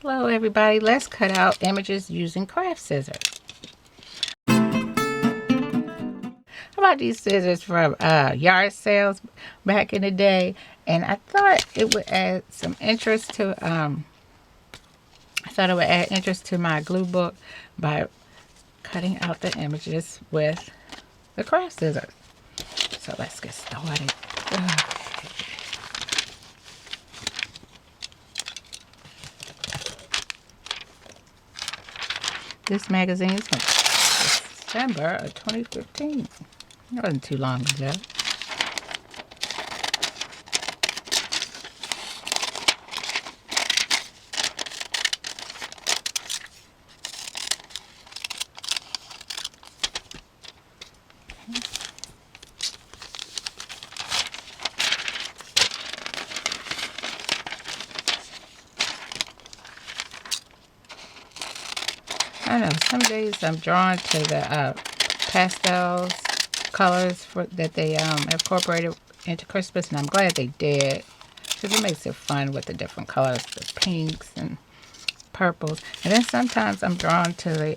Hello everybody, let's cut out images using craft scissors. How about these scissors from yard sales back in the day? And I thought it would add some interest to my glue book by cutting out the images with the craft scissors. So let's get started. This magazine is from December of 2015. It wasn't too long ago. I don't know, some days I'm drawn to the pastels colors that they incorporated into Christmas, and I'm glad they did because it makes it fun with the different colors, the pinks and purples. And then sometimes I'm drawn to the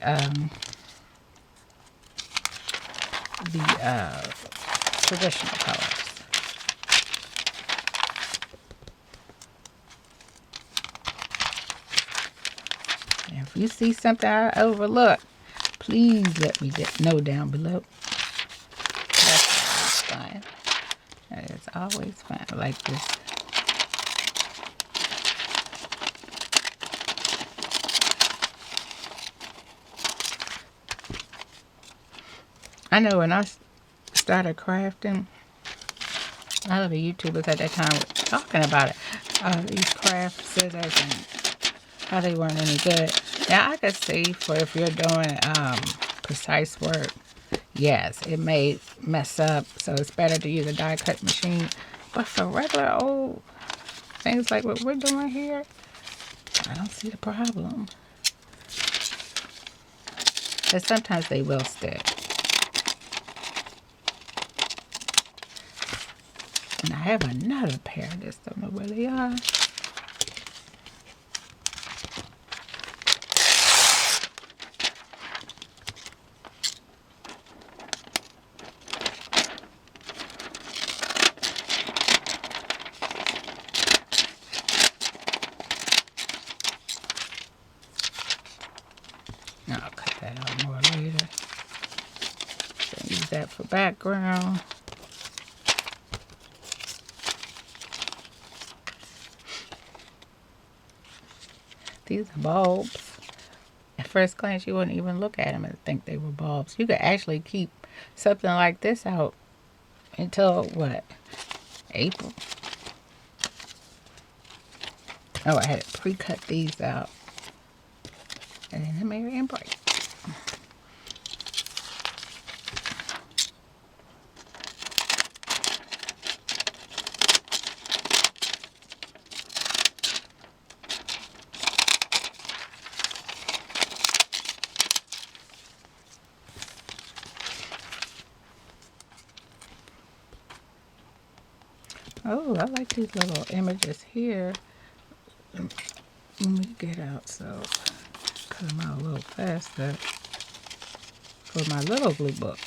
traditional colors. And if you see something I overlook, please let me know down below. That's always fun. That is always fun. I like this. I know when I started crafting, a lot of the YouTubers at that time were talking about it. These craft scissors and how they weren't any good. Now I could see for if you're doing precise work, yes, it may mess up, so it's better to use a die cut machine. But for regular old things like what we're doing here, I don't see the problem. But sometimes they will stick. And I have another pair. I just don't know where they are. I'll cut that out more later. Use that for background. These are bulbs. At first glance, you wouldn't even look at them and think they were bulbs. You could actually keep something like this out until, what, April? Oh, I had to pre-cut these out. And then I made it break. Oh, I like these little images here. Let me get out so cut them out a little faster for my little glue book.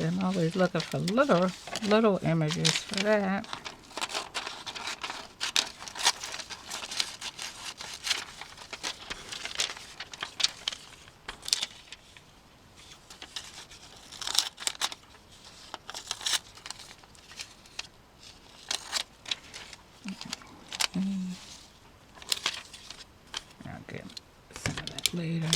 I'm always looking for little images for that. I'll get some of that later.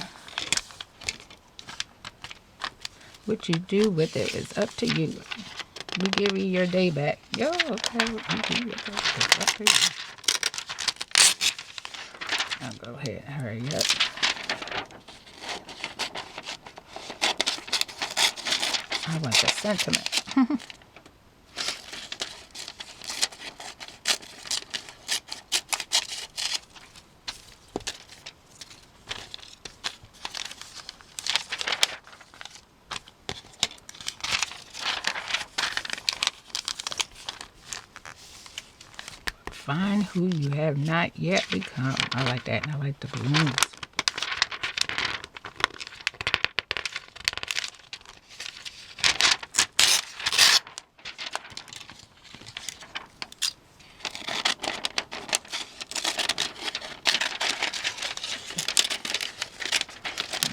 What you do with it is up to you. We give you your day back. Yo, okay, what you do with it is up to you. I'll go ahead and hurry up. I want the sentiment. Find who you have not yet become. I like that, and I like the balloons.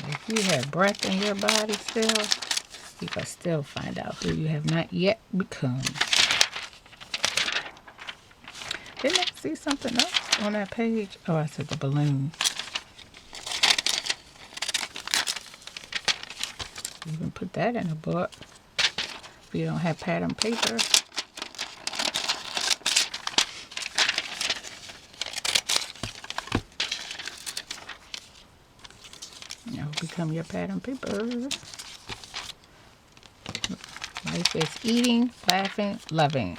If you have breath in your body still, you can still find out who you have not yet become. Didn't I see something else on that page? Oh, I said the balloon. You can put that in a book if you don't have pattern paper. It'll become your pattern paper. Life is eating, laughing, loving.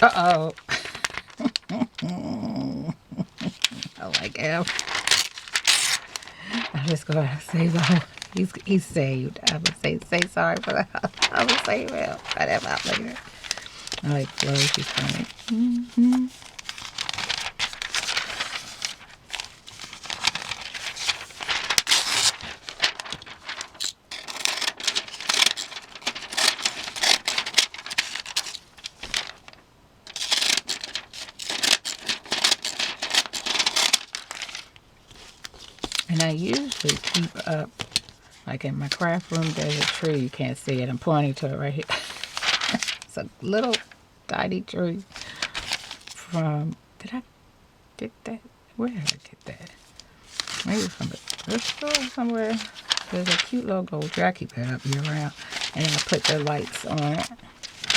Uh-oh. I like him. I'm just going to say the he's saved. I would say sorry for that. I would say, well, cut him out later. I like Flo. She's funny. Mm-hmm. And I usually keep up, like in my craft room, there's a tree. You can't see it. I'm pointing to it right here. It's a little tiny tree from, did I get that? Where did I get that? Maybe from the thrift store somewhere. There's a cute little gold tree. I keep that up year round. And then I put the lights on it.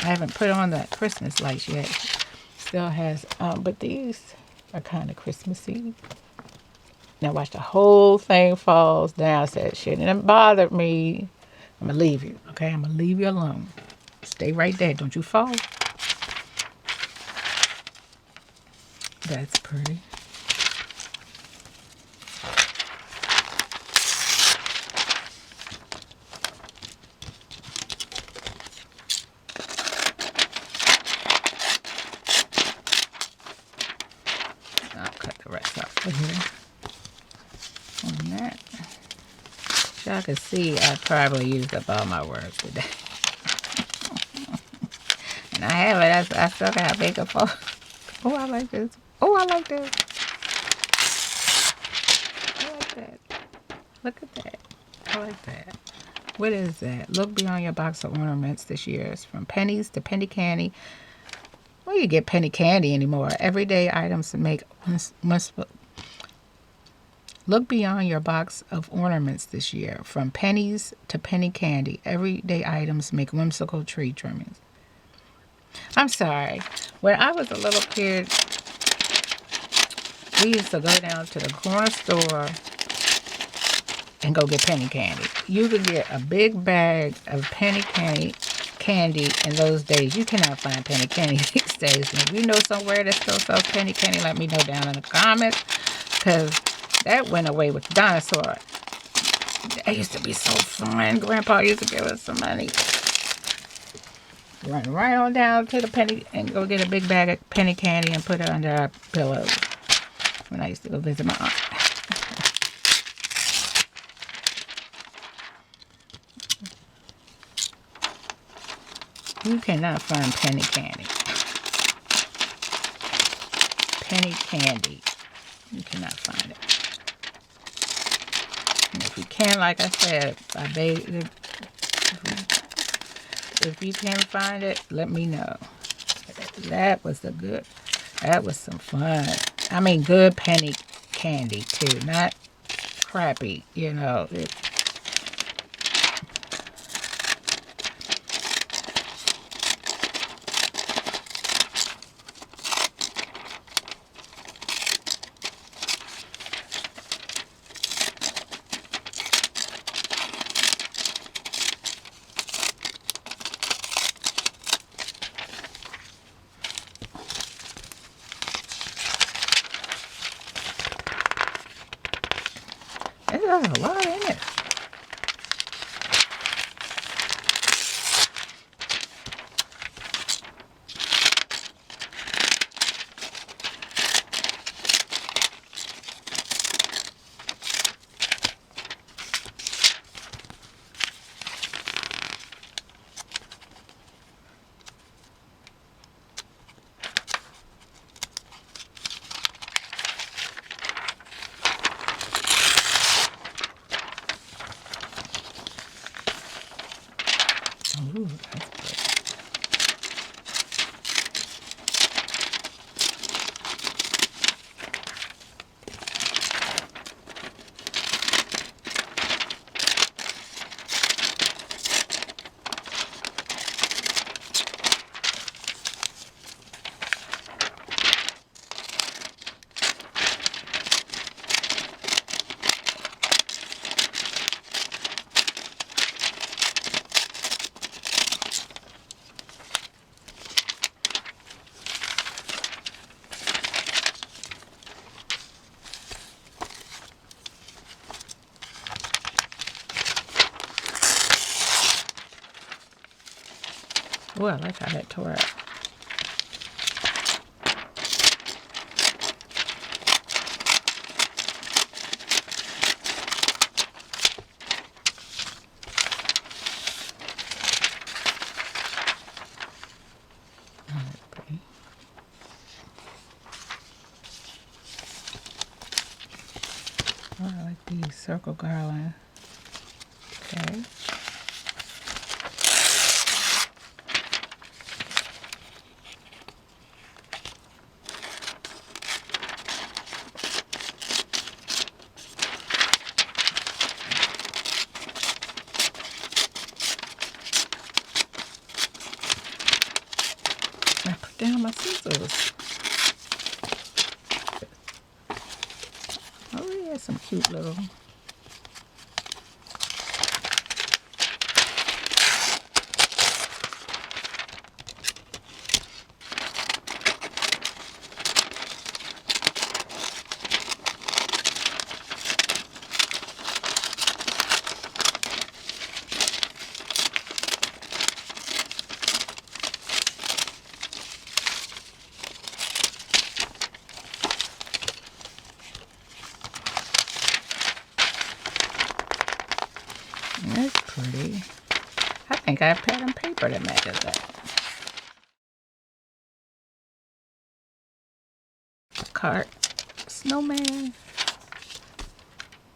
I haven't put on the Christmas lights yet. Still has, but these are kind of Christmassy. Now watch the whole thing falls down. I said, shit, and it bothered me. I'm going to leave you, okay? I'm going to leave you alone. Stay right there. Don't you fall. That's pretty. I'll cut the rest off for here. On that. Y'all can see I probably used up all my words today. And I have it. I still got makeup for. Oh, I like this. Oh, I like this. I like that. Look at that. I like that. What is that? Look beyond your box of ornaments this year. It's from pennies to penny candy. Where you get penny candy anymore? Everyday items to make Look beyond your box of ornaments this year. From pennies to penny candy, everyday items make whimsical tree trimmings. I'm sorry. When I was a little kid, we used to go down to the corner store and go get penny candy. You could get a big bag of penny candy in those days. You cannot find penny candy these days. And if you know somewhere that still sells penny candy, let me know down in the comments, because that went away with the dinosaur. That used to be so fun. Grandpa used to give us some money. Run right on down to the penny and go get a big bag of penny candy and put it under our pillows when I used to go visit my aunt. You cannot find penny candy. Penny candy. You cannot find it. And if you can, like I said, I beg you, if you can find it, let me know. That was some fun. I mean, good penny candy too, not crappy, you know. There's a lot in it. Ooh, that's good. Oh, I like how that tore up. Oh, that's pretty. Oh, I like these circle garland. Okay. I put down my scissors. Oh, yeah, some cute little. That's pretty. I think I have pen and paper that matches that. Cart. Snowman.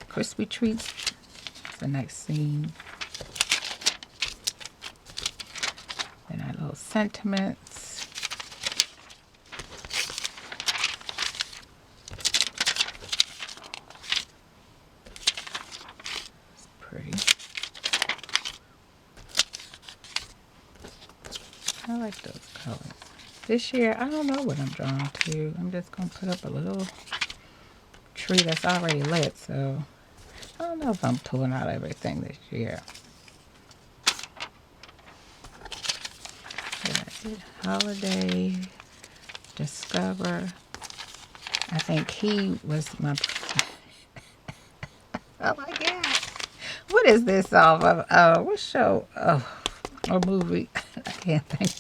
Crispy treats. It's a nice scene. Then our little sentiments. It's pretty. I like those colors. This year, I don't know what I'm drawn to. I'm just going to put up a little tree that's already lit, so I don't know if I'm pulling out everything this year. I did Holiday, Discover. I think he was my... Oh my God. What is this off of? What show? Oh, or movie? I can't think.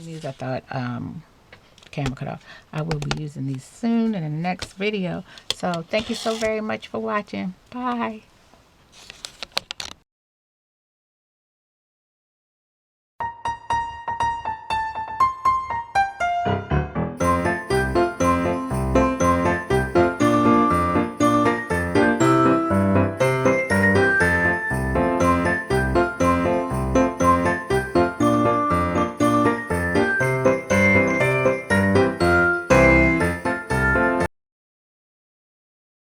These I thought camera cut off. I will be using these soon in the next video. So thank you so very much for watching. Bye.